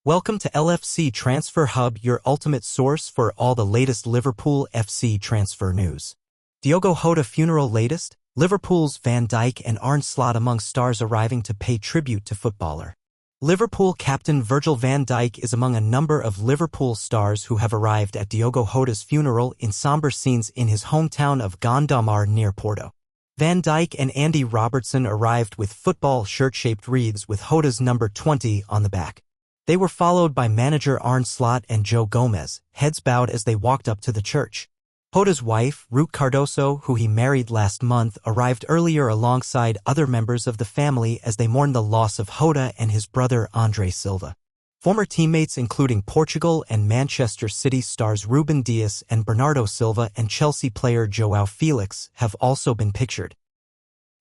Welcome to LFC Transfer Hub, your ultimate source for all the latest Liverpool FC transfer news. Diogo Jota funeral latest, Liverpool's Van Dijk and Arne Slot among stars arriving to pay tribute to footballer. Liverpool captain Virgil van Dijk is among a number of Liverpool stars who have arrived at Diogo Jota's funeral in somber scenes in his hometown of Gondomar near Porto. Van Dijk and Andy Robertson arrived with football shirt-shaped wreaths with Jota's number 20 on the back. They were followed by manager Arne Slot and Joe Gomez, heads bowed as they walked up to the church. Jota's wife, Ruth Cardoso, who he married last month, arrived earlier alongside other members of the family as they mourned the loss of Jota and his brother Andre Silva. Former teammates including Portugal and Manchester City stars Ruben Dias and Bernardo Silva and Chelsea player João Felix have also been pictured.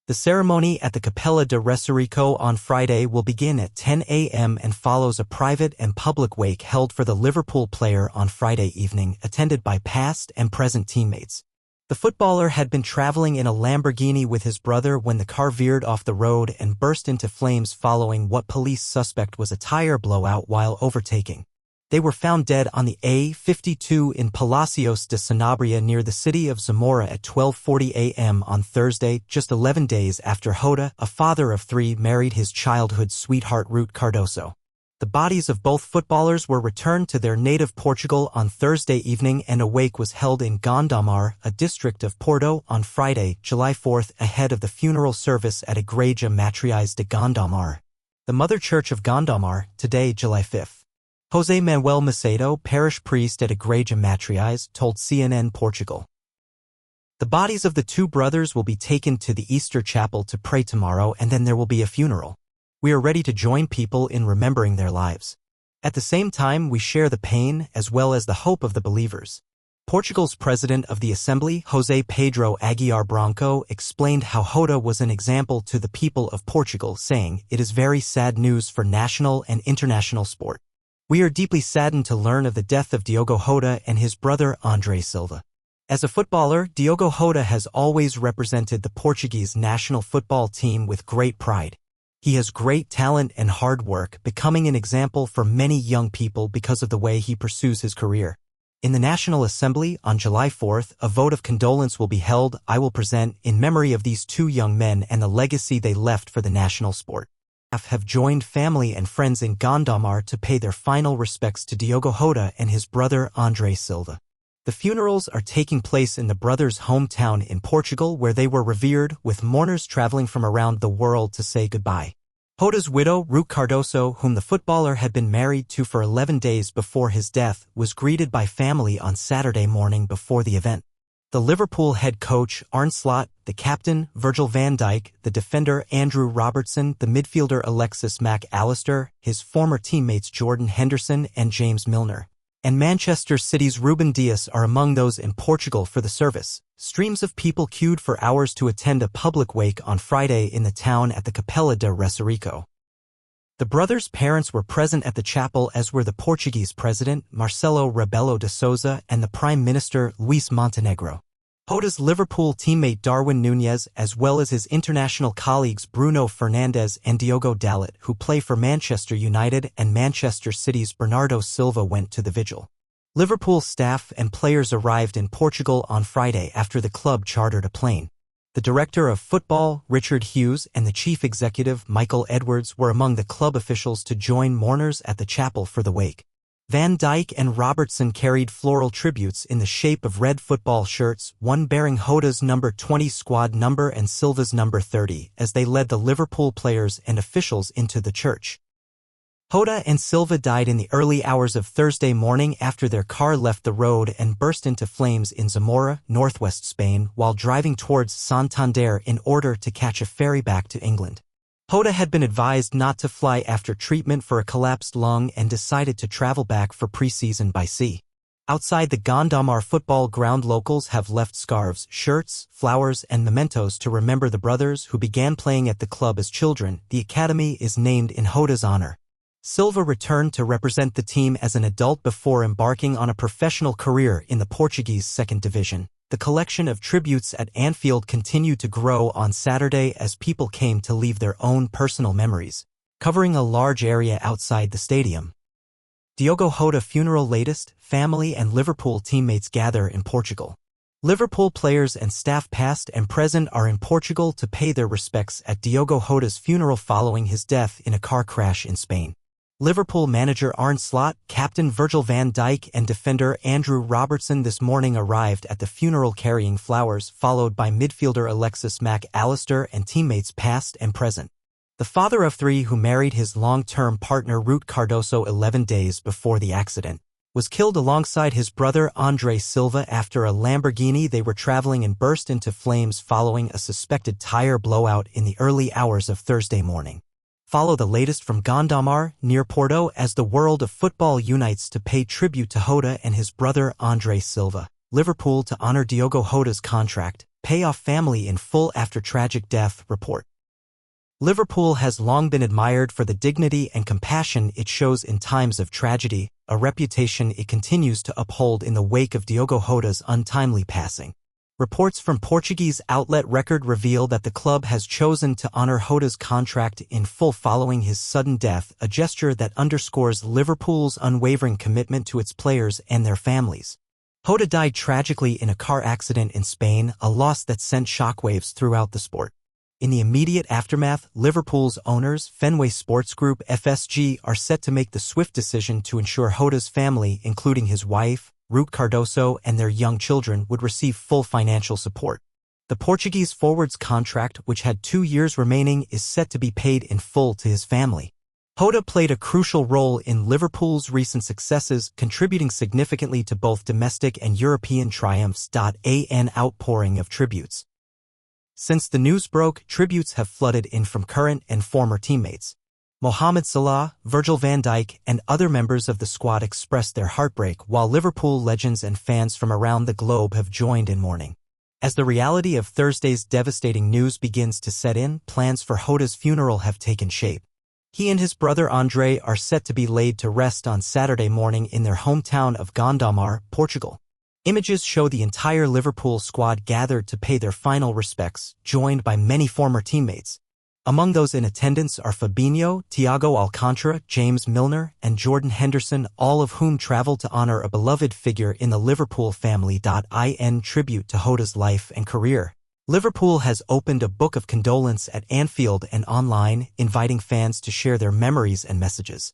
The ceremony at the Capella de Resurico on Friday will begin at 10 a.m. and follows a private and public wake held for the Liverpool player on Friday evening, attended by past and present teammates. The footballer had been traveling in a Lamborghini with his brother when the car veered off the road and burst into flames following what police suspect was a tire blowout while overtaking. They were found dead on the A52 in Palacios de Sanabria near the city of Zamora at 12:40 a.m. on Thursday, just 11 days after Jota, a father of three, married his childhood sweetheart Ruth Cardoso. The bodies of both footballers were returned to their native Portugal on Thursday evening, and a wake was held in Gondomar, a district of Porto, on Friday, July 4th, ahead of the funeral service at Igreja Matriz de Gondomar, the mother church of Gondomar, today, July 5th. José Manuel Macedo, parish priest at Igreja Matriz, told CNN Portugal. The bodies of the two brothers will be taken to the Easter chapel to pray tomorrow, and then there will be a funeral. We are ready to join people in remembering their lives. At the same time, we share the pain as well as the hope of the believers. Portugal's president of the Assembly, José Pedro Aguiar Branco, explained how Jota was an example to the people of Portugal, saying, "It is very sad news for national and international sport. We are deeply saddened to learn of the death of Diogo Jota and his brother Andre Silva. As a footballer, Diogo Jota has always represented the Portuguese national football team with great pride. He has great talent and hard work, becoming an example for many young people because of the way he pursues his career. In the National Assembly, on July 4th, a vote of condolence will be held. I will present in memory of these two young men and the legacy they left for the national sport." Have joined family and friends in Gondomar to pay their final respects to Diogo Jota and his brother Andre Silva. The funerals are taking place in the brothers' hometown in Portugal, where they were revered, with mourners traveling from around the world to say goodbye. Jota's widow, Ruth Cardoso, whom the footballer had been married to for 11 days before his death, was greeted by family on Saturday morning before the event. The Liverpool head coach, Arne Slot, the captain, Virgil van Dijk, the defender, Andrew Robertson, the midfielder Alexis Mac Allister, his former teammates Jordan Henderson and James Milner, and Manchester City's Ruben Dias are among those in Portugal for the service. Streams of people queued for hours to attend a public wake on Friday in the town at the Capella de Resurico. The brothers' parents were present at the chapel, as were the Portuguese president, Marcelo Rebelo de Sousa, and the Prime Minister, Luís Montenegro. Jota's Liverpool teammate Darwin Núñez, as well as his international colleagues Bruno Fernandes and Diogo Dalot, who play for Manchester United, and Manchester City's Bernardo Silva, went to the vigil. Liverpool staff and players arrived in Portugal on Friday after the club chartered a plane. The director of football, Richard Hughes, and the chief executive, Michael Edwards, were among the club officials to join mourners at the chapel for the wake. Van Dijk and Robertson carried floral tributes in the shape of red football shirts, one bearing Jota's number 20 squad number and Silva's number 30, as they led the Liverpool players and officials into the church. Jota and Silva died in the early hours of Thursday morning after their car left the road and burst into flames in Zamora, northwest Spain, while driving towards Santander in order to catch a ferry back to England. Jota had been advised not to fly after treatment for a collapsed lung and decided to travel back for pre-season by sea. Outside the Gondomar football ground, locals have left scarves, shirts, flowers, and mementos to remember the brothers who began playing at the club as children. The academy is named in Jota's honor. Silva returned to represent the team as an adult before embarking on a professional career in the Portuguese second division. The collection of tributes at Anfield continued to grow on Saturday as people came to leave their own personal memories, covering a large area outside the stadium. Diogo Jota funeral latest, family and Liverpool teammates gather in Portugal. Liverpool players and staff past and present are in Portugal to pay their respects at Diogo Jota's funeral following his death in a car crash in Spain. Liverpool manager Arne Slot, captain Virgil van Dijk and defender Andrew Robertson this morning arrived at the funeral carrying flowers, followed by midfielder Alexis Mac Allister and teammates past and present. The father of three, who married his long-term partner Ruth Cardoso 11 days before the accident, was killed alongside his brother Andre Silva after a Lamborghini they were traveling in burst into flames following a suspected tire blowout in the early hours of Thursday morning. Follow the latest from Gondomar, near Porto, as the world of football unites to pay tribute to Jota and his brother Andre Silva. Liverpool to honor Diogo Jota's contract, pay off family in full after tragic death, report. Liverpool has long been admired for the dignity and compassion it shows in times of tragedy, a reputation it continues to uphold in the wake of Diogo Jota's untimely passing. Reports from Portuguese outlet Record reveal that the club has chosen to honor Jota's contract in full following his sudden death, a gesture that underscores Liverpool's unwavering commitment to its players and their families. Jota died tragically in a car accident in Spain, a loss that sent shockwaves throughout the sport. In the immediate aftermath, Liverpool's owners, Fenway Sports Group (FSG), are set to make the swift decision to ensure Jota's family, including his wife, Ruth Cardoso, and their young children, would receive full financial support. The Portuguese forward's contract, which had 2 years remaining, is set to be paid in full to his family. Jota played a crucial role in Liverpool's recent successes, contributing significantly to both domestic and European triumphs. An outpouring of tributes. Since the news broke, tributes have flooded in from current and former teammates. Mohamed Salah, Virgil van Dijk, and other members of the squad expressed their heartbreak, while Liverpool legends and fans from around the globe have joined in mourning. As the reality of Thursday's devastating news begins to set in, plans for Jota's funeral have taken shape. He and his brother Andre are set to be laid to rest on Saturday morning in their hometown of Gondomar, Portugal. Images show the entire Liverpool squad gathered to pay their final respects, joined by many former teammates. Among those in attendance are Fabinho, Thiago Alcantara, James Milner, and Jordan Henderson, all of whom traveled to honor a beloved figure in the Liverpool family. In tribute to Jota's life and career, Liverpool has opened a book of condolence at Anfield and online, inviting fans to share their memories and messages.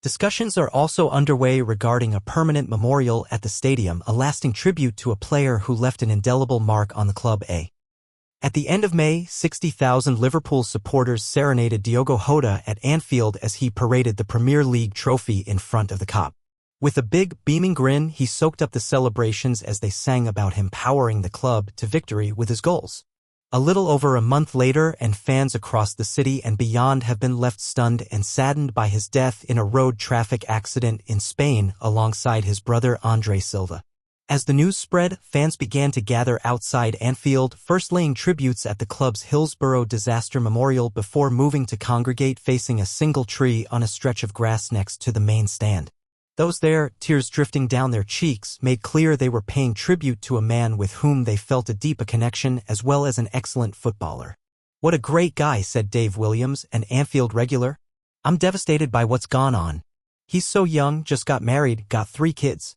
Discussions are also underway regarding a permanent memorial at the stadium, a lasting tribute to a player who left an indelible mark on the club. At the end of May, 60,000 Liverpool supporters serenaded Diogo Jota at Anfield as he paraded the Premier League trophy in front of the Kop. With a big, beaming grin, he soaked up the celebrations as they sang about him powering the club to victory with his goals. A little over a month later, and fans across the city and beyond have been left stunned and saddened by his death in a road traffic accident in Spain alongside his brother Andre Silva. As the news spread, fans began to gather outside Anfield, first laying tributes at the club's Hillsborough Disaster Memorial before moving to congregate facing a single tree on a stretch of grass next to the main stand. Those there, tears drifting down their cheeks, made clear they were paying tribute to a man with whom they felt a deep connection as well as an excellent footballer. "What a great guy," said Dave Williams, an Anfield regular. "I'm devastated by what's gone on. He's so young, just got married, got 3 kids.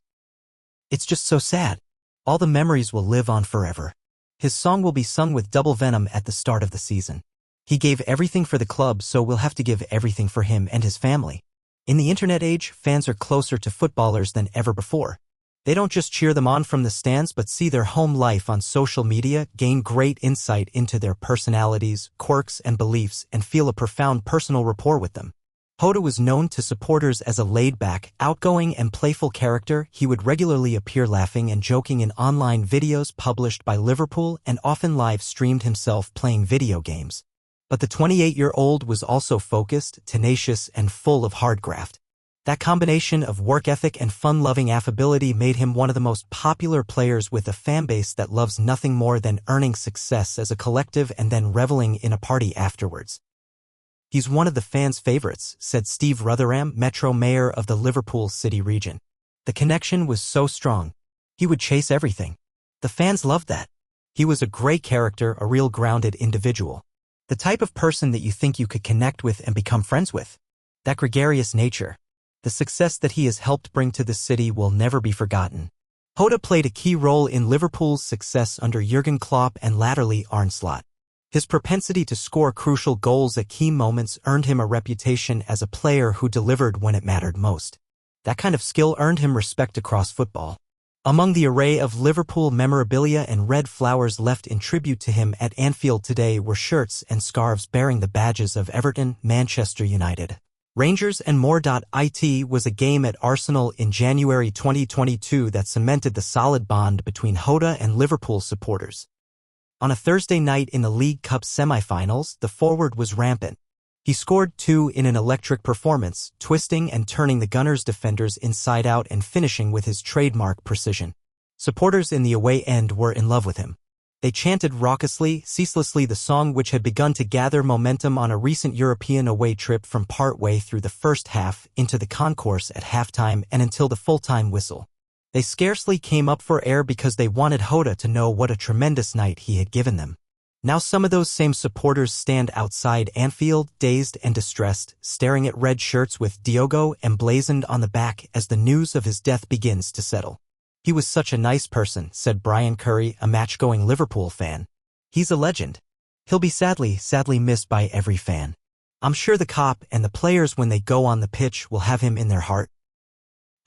It's just so sad. All the memories will live on forever. His song will be sung with double venom at the start of the season. He gave everything for the club, so we'll have to give everything for him and his family." In the internet age, fans are closer to footballers than ever before. They don't just cheer them on from the stands but see their home life on social media, gain great insight into their personalities, quirks, and beliefs, and feel a profound personal rapport with them. Jota was known to supporters as a laid-back, outgoing, and playful character. He would regularly appear laughing and joking in online videos published by Liverpool and often live-streamed himself playing video games. But the 28-year-old was also focused, tenacious, and full of hard graft. That combination of work ethic and fun-loving affability made him one of the most popular players with a fanbase that loves nothing more than earning success as a collective and then reveling in a party afterwards. "He's one of the fans' favorites," said Steve Rotherham, Metro Mayor of the Liverpool City region. "The connection was so strong. He would chase everything. The fans loved that. He was a great character, a real grounded individual. The type of person that you think you could connect with and become friends with. That gregarious nature. The success that he has helped bring to the city will never be forgotten. Jota played a key role in Liverpool's success under Jurgen Klopp and latterly Arne Slot. His propensity to score crucial goals at key moments earned him a reputation as a player who delivered when it mattered most. That kind of skill earned him respect across football. Among the array of Liverpool memorabilia and red flowers left in tribute to him at Anfield today were shirts and scarves bearing the badges of Everton, Manchester United, Rangers and more. It was a game at Arsenal in January 2022 that cemented the solid bond between Jota and Liverpool supporters. On a Thursday night in the League Cup semi-finals, the forward was rampant. He scored 2 in an electric performance, twisting and turning the Gunners' defenders inside out and finishing with his trademark precision. Supporters in the away end were in love with him. They chanted raucously, ceaselessly the song which had begun to gather momentum on a recent European away trip from partway through the first half into the concourse at halftime and until the full-time whistle. They scarcely came up for air because they wanted Jota to know what a tremendous night he had given them. Now some of those same supporters stand outside Anfield, dazed and distressed, staring at red shirts with Diogo emblazoned on the back as the news of his death begins to settle. "He was such a nice person," said Brian Curry, a match-going Liverpool fan. "He's a legend. He'll be sadly missed by every fan. I'm sure the Kop and the players when they go on the pitch will have him in their heart."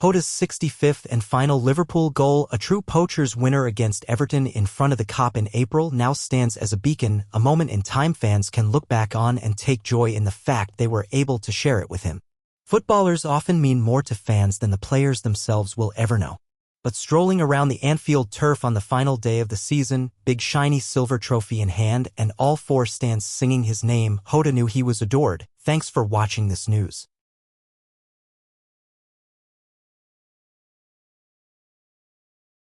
Jota's 65th and final Liverpool goal, a true poacher's winner against Everton in front of the Kop in April, now stands as a beacon, a moment in time fans can look back on and take joy in the fact they were able to share it with him. Footballers often mean more to fans than the players themselves will ever know. But strolling around the Anfield turf on the final day of the season, big shiny silver trophy in hand and all 4 stands singing his name, Jota knew he was adored. Thanks for watching this news.